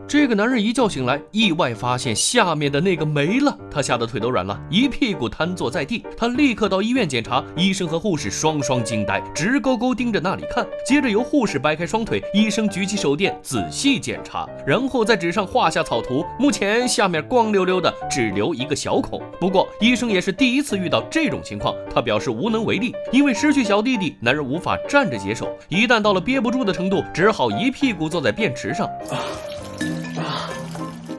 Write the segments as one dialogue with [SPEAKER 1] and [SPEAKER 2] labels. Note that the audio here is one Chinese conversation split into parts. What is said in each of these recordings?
[SPEAKER 1] 这个男人一觉醒来，意外发现下面的那个没了，他吓得腿都软了，一屁股瘫坐在地。他立刻到医院检查，医生和护士双双惊呆，直勾勾盯着那里看。接着由护士掰开双腿，医生举起手电仔细检查，然后在纸上画下草图。目前下面光溜溜的，只留一个小孔。不过医生也是第一次遇到这种情况，他表示无能为力，因为失去小弟弟，男人无法站着解手，一旦到了憋不住的程度，只好一屁股坐在便池上。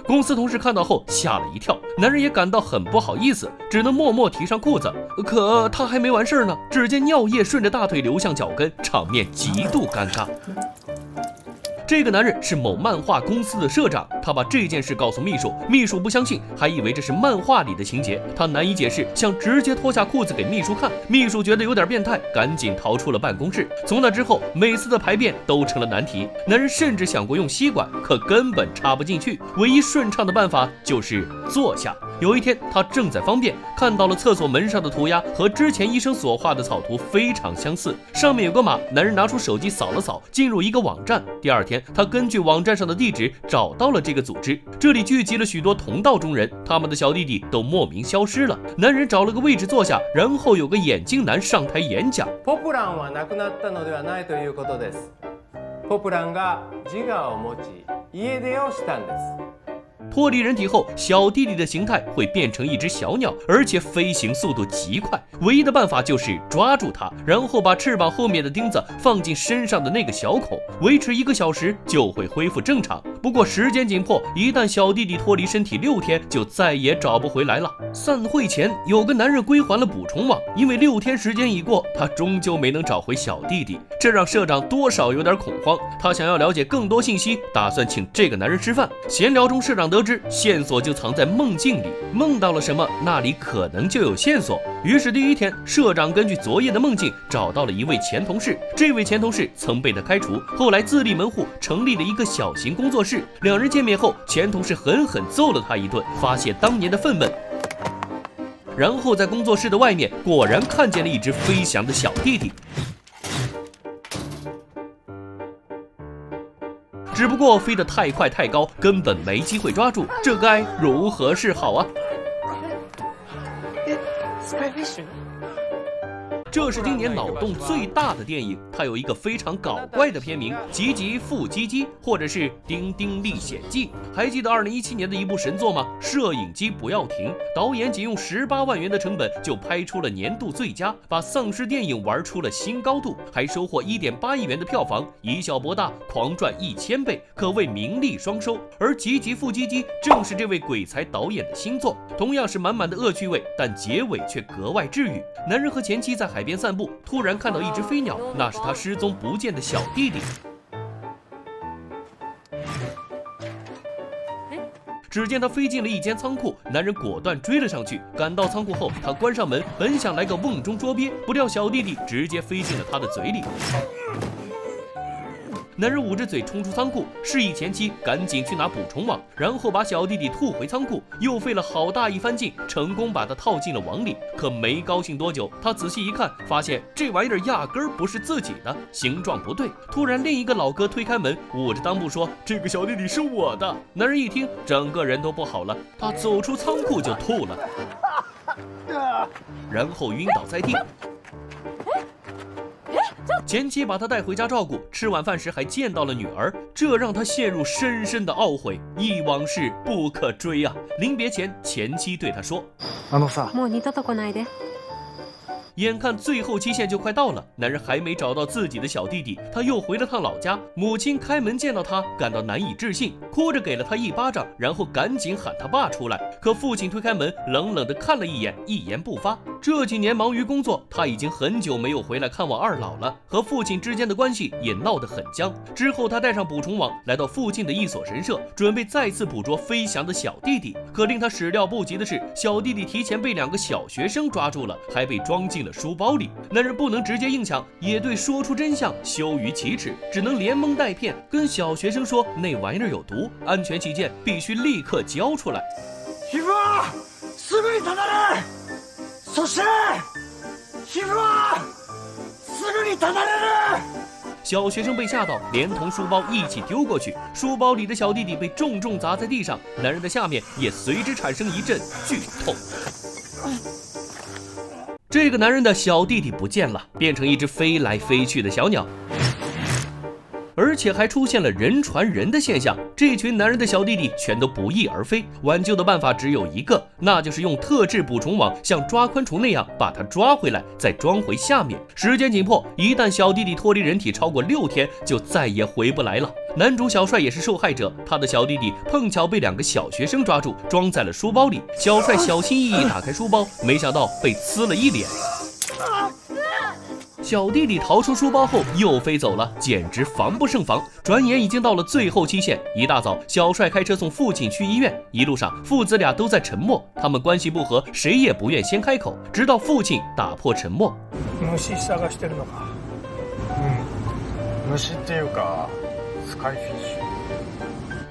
[SPEAKER 1] 公司同事看到后吓了一跳，男人也感到很不好意思，只能默默提上裤子。可他还没完事呢，只见尿液顺着大腿流向脚跟，场面极度尴尬。这个男人是某漫画公司的社长，他把这件事告诉秘书，秘书不相信，还以为这是漫画里的情节，他难以解释，想直接脱下裤子给秘书看，秘书觉得有点变态，赶紧逃出了办公室。从那之后，每次的排便都成了难题，男人甚至想过用吸管，可根本插不进去，唯一顺畅的办法就是坐下。有一天，他正在方便，看到了厕所门上的涂鸦和之前医生所画的草图非常相似，上面有个码，男人拿出手机扫了扫，进入一个网站。第二天，他根据网站上的地址找到了这个组织，这里聚集了许多同道中人，他们的小弟弟都莫名消失了。男人找了个位置坐下，然后有个眼镜男上台演讲。
[SPEAKER 2] ポプランはなくなったのではないということです。ポプランが自我を持ち、家出をしたんです。
[SPEAKER 1] 脱离人体后，小弟弟的形态会变成一只小鸟，而且飞行速度极快。唯一的办法就是抓住它，然后把翅膀后面的钉子放进身上的那个小孔，维持1个小时就会恢复正常。不过时间紧迫，一旦小弟弟脱离身体6天，就再也找不回来了。散会前，有个男人归还了捕虫网，因为6天时间已过，他终究没能找回小弟弟，这让社长多少有点恐慌。他想要了解更多信息，打算请这个男人吃饭。闲聊中，社长得知线索就藏在梦境里，梦到了什么，那里可能就有线索。于是第一天，社长根据昨夜的梦境找到了一位前同事，这位前同事曾被他开除，后来自立门户，成立了一个小型工作室。两人见面后，前同事狠狠揍了他一顿，发泄当年的愤懑。然后在工作室的外面，果然看见了一只飞翔的小弟弟。只不过飞得太快太高，根本没机会抓住，这该如何是好啊？这是今年脑洞最大的电影，它有一个非常搞怪的片名《吉吉复吉吉》，或者是《丁丁历险记》。还记得2017年的一部神作吗？摄影机不要停，导演仅用18万元的成本就拍出了年度最佳，把丧尸电影玩出了新高度，还收获1.8亿元的票房，以小博大，狂赚1000倍，可谓名利双收。而《吉吉复吉吉》正是这位鬼才导演的新作，同样是满满的恶趣味，但结尾却格外治愈。男人和前妻在海边散步，突然看到一只飞鸟，那是他失踪不见的小弟弟。只见他飞进了一间仓库，男人果断追了上去。赶到仓库后，他关上门，本想来个瓮中捉鳖，不料小弟弟直接飞进了他的嘴里。男人捂着嘴冲出仓库，示意前妻赶紧去拿捕虫网，然后把小弟弟吐回仓库，又费了好大一番劲，成功把他套进了网里。可没高兴多久，他仔细一看，发现这玩意儿压根儿不是自己的，形状不对。突然，另一个老哥推开门，捂着裆部说：“这个小弟弟是我的。”男人一听，整个人都不好了，他走出仓库就吐了，然后晕倒在地。前妻把他带回家照顾，吃晚饭时还见到了女儿，这让他陷入深深的懊悔，忆往事不可追啊！临别前，前妻对他说：“
[SPEAKER 3] もう二度と来ないで。”
[SPEAKER 1] 眼看最后期限就快到了，男人还没找到自己的小弟弟，他又回了趟老家。母亲开门见到他，感到难以置信，哭着给了他一巴掌，然后赶紧喊他爸出来。可父亲推开门，冷冷地看了一眼，一言不发。这几年忙于工作，他已经很久没有回来看望二老了，和父亲之间的关系也闹得很僵。之后他带上捕虫网，来到附近的一所神社，准备再次捕捉飞翔的小弟弟。可令他始料不及的是，小弟弟提前被2个小学生抓住了，还被装进了书包里。男人不能直接硬抢，也对说出真相羞于启齿，只能连蒙带骗跟小学生说那玩意儿有毒，安全起见必须立刻交出来。
[SPEAKER 4] 皮膚はすぐにただれ、そして皮膚はすぐにただれる。
[SPEAKER 1] 小学生被吓到，连同书包一起丢过去，书包里的小弟弟被重重砸在地上，男人的下面也随之产生一阵剧痛。这个男人的小弟弟不见了，变成一只飞来飞去的小鸟，而且还出现了人传人的现象。这群男人的小弟弟全都不翼而飞，挽救的办法只有一个，那就是用特制捕虫网像抓昆虫那样把它抓回来，再装回下面。时间紧迫，一旦小弟弟脱离人体超过6天，就再也回不来了。男主小帅也是受害者，他的小弟弟碰巧被2个小学生抓住，装在了书包里。小帅小心翼翼打开书包，没想到被呲了一脸。小弟弟逃出书包后又飞走了，简直防不胜防。转眼已经到了最后期限，一大早，小帅开车送父亲去医院，一路上父子俩都在沉默，他们关系不和，谁也不愿先开口，直到父亲打破沉默。
[SPEAKER 4] 虫探してるのか。虫っていうか、スカイフィッシュ。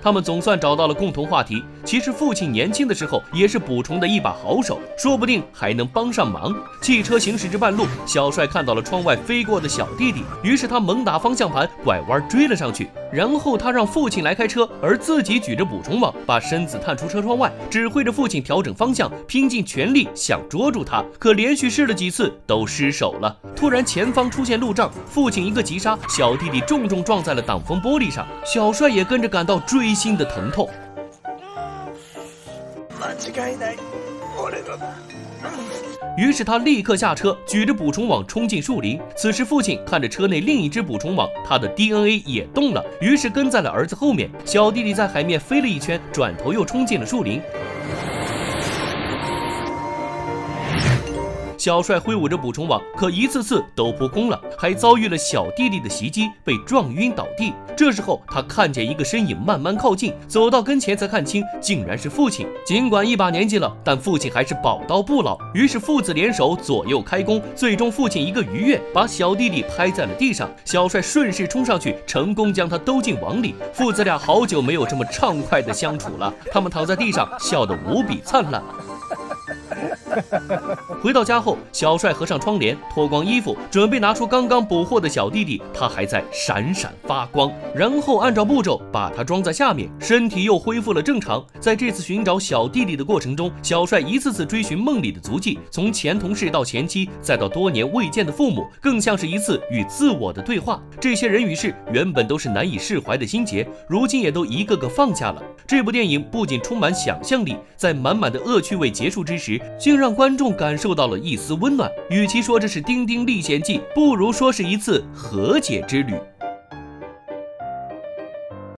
[SPEAKER 1] 他们总算找到了共同话题。其实父亲年轻的时候也是捕虫的一把好手，说不定还能帮上忙。汽车行驶至半路，小帅看到了窗外飞过的小弟弟，于是他猛打方向盘，拐弯追了上去。然后他让父亲来开车，而自己举着捕虫网，把身子探出车窗外，指挥着父亲调整方向，拼尽全力想捉住他。可连续试了几次都失手了。突然前方出现路障，父亲一个急刹，小弟弟重重撞在了挡风玻璃上，小帅也跟着感到锥心的疼痛。于是他立刻下车，举着捕虫网冲进树林。此时父亲看着车内另一只捕虫网，他的 DNA 也动了，于是跟在了儿子后面。小弟弟在海面飞了一圈，转头又冲进了树林。小帅挥舞着捕虫网，可一次次都扑空了，还遭遇了小弟弟的袭击，被撞晕倒地。这时候他看见一个身影慢慢靠近，走到跟前才看清，竟然是父亲。尽管一把年纪了，但父亲还是宝刀不老，于是父子联手左右开弓，最终父亲一个鱼跃，把小弟弟拍在了地上。小帅顺势冲上去，成功将他兜进网里。父子俩好久没有这么畅快的相处了，他们躺在地上笑得无比灿烂。回到家后，小帅合上窗帘，脱光衣服，准备拿出刚刚捕获的小弟弟，他还在闪闪发光。然后按照步骤把他装在下面，身体又恢复了正常。在这次寻找小弟弟的过程中，小帅一次次追寻梦里的足迹，从前同事到前妻，再到多年未见的父母，更像是一次与自我的对话。这些人与事原本都是难以释怀的心结，如今也都一个个放下了。这部电影不仅充满想象力，在满满的恶趣味结束之时，竟让观众感受到了一丝温暖。与其说这是《丁丁历险记》，不如说是一次和解之旅。